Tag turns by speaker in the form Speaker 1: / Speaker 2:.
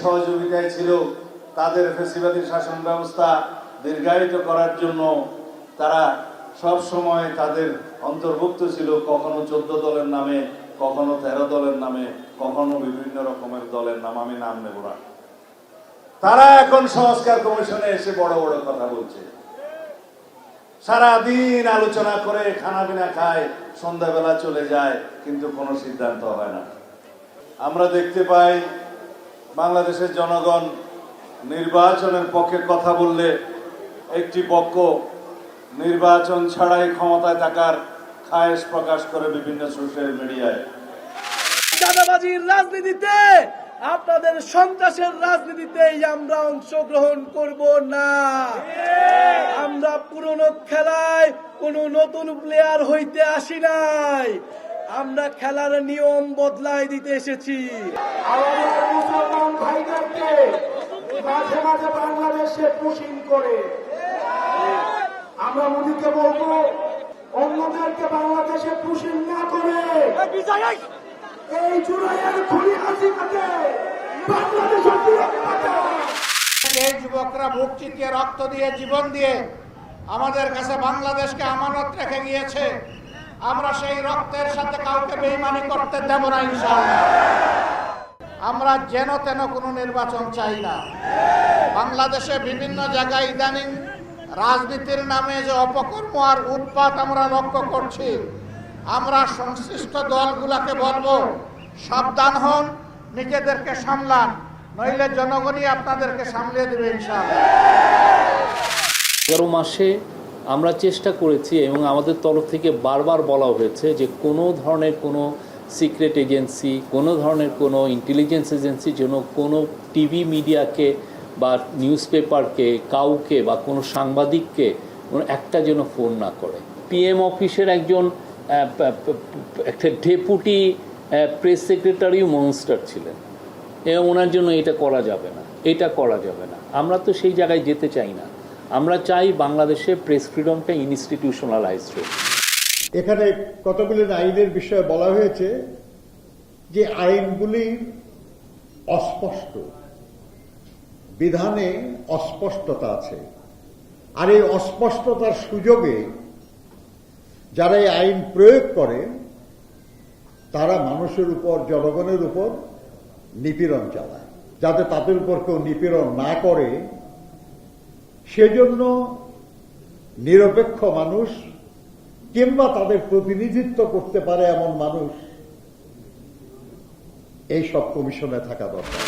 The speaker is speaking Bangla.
Speaker 1: সহযোগিতায় ছিল, তাদের ফ্যাসিবাদী শাসন ব্যবস্থা দীর্ঘায়িত করার জন্য তারা সব সময় তাদের অন্তর্ভুক্ত ছিল, কখনো 14 দলের নামে, কখনো 13 দলের নামে, কখনো বিভিন্ন রকমের দলের নাম, আমি নাম নেব না। তারা এখন সংস্কার কমিশনে এসে বড় বড় কথা বলছে, সারাদিন আলোচনা করে খানা পিনা খায়, সন্ধ্যাবেলা চলে যায়, কিন্তু কোনো সিদ্ধান্ত হয় না। আমরা দেখতে পাই বাংলাদেশের জনগণ নির্বাচনের পক্ষে কথা বললে একটি পক্ষ নির্বাচন ছাড়াই ক্ষমতায় থাকার খায়েশ প্রকাশ করে বিভিন্ন সোশ্যাল মিডিয়ায়।
Speaker 2: চাঁদাবাজির রাজনীতিতে, আপনাদের সন্ত্রাসের রাজনীতিতে আমরা অংশগ্রহণ করব না। আমরা পুরনো খেলায় কোনো নতুন প্লেয়ার হইতে আসি নাই, আমরা খেলার নিয়ম বদলাই দিতে এসেছি।
Speaker 3: আমাদের মুসলমান ভাইদেরকে মাঝে মাঝে বাংলাদেশে পুশিং করে, আমরা মোদীকে বলবো অন্যদেরকে বাংলাদেশে পুশিং না করে এই জুলাইয়ের খুনি হাসিনাকে বাংলাদেশে
Speaker 4: এই যুবকরা বুক চিতিয়ে রক্ত দিয়ে জীবন দিয়ে আমাদের কাছে বাংলাদেশকে আমানত রেখে গিয়েছে। আমরা সেই রক্তের সাথে কাউকে বেইমানি করতে দেব না ইনশাআল্লাহ। আমরা যেন তেন কোনো নির্বাচন চাই না। বাংলাদেশে বিভিন্ন জায়গায় ইদানিং রাজনীতির নামে যে অপকর্ম আর উৎপাত আমরা লক্ষ্য করছি, আমরা সংশ্লিষ্ট দলগুলোকে বলবো সাবধান হন, নিজেদেরকে সামলান, নইলে জনগণই আপনাদেরকে সামলিয়ে দেবে ইনশাআল্লাহ।
Speaker 5: 11 মাসে আমরা চেষ্টা করেছি এবং আমাদের তরফ থেকে বারবার বলা হয়েছে যে কোনো ধরনের কোনো সিক্রেট এজেন্সি, কোনো ধরনের কোনো ইন্টেলিজেন্স এজেন্সি যেন কোনো টিভি মিডিয়াকে বা নিউজ পেপারকে, কাউকে বা কোনো সাংবাদিককে একটা যেন ফোন না করে। পিএম অফিসের একজন একটা ডেপুটি প্রেস সেক্রেটারিও মনস্টার ছিলেন, এবং ওনার জন্য এটা করা যাবে না, এটা করা যাবে না। আমরা তো সেই জায়গায় যেতে চাই না। আমরা চাই বাংলাদেশে প্রেস ফ্রিডমটা ইনস্টিটিউশনালাইজ হোক।
Speaker 6: এখানে কতগুলি আইনের বিষয়ে বলা হয়েছে যে আইনগুলি অস্পষ্ট, বিধানে অস্পষ্টতা আছে, আর এই অস্পষ্টতার সুযোগে যারা এই আইন প্রয়োগ করে তারা মানুষের উপর, জনগণের উপর নিপীড়ন চালায়। যাতে তাদের উপর কেউ নিপীড়ন না করে সেজন্য নিরপেক্ষ মানুষ কিংবা তাদের প্রতিনিধিত্ব করতে পারে এমন মানুষ এই সব কমিশনে থাকা দরকার।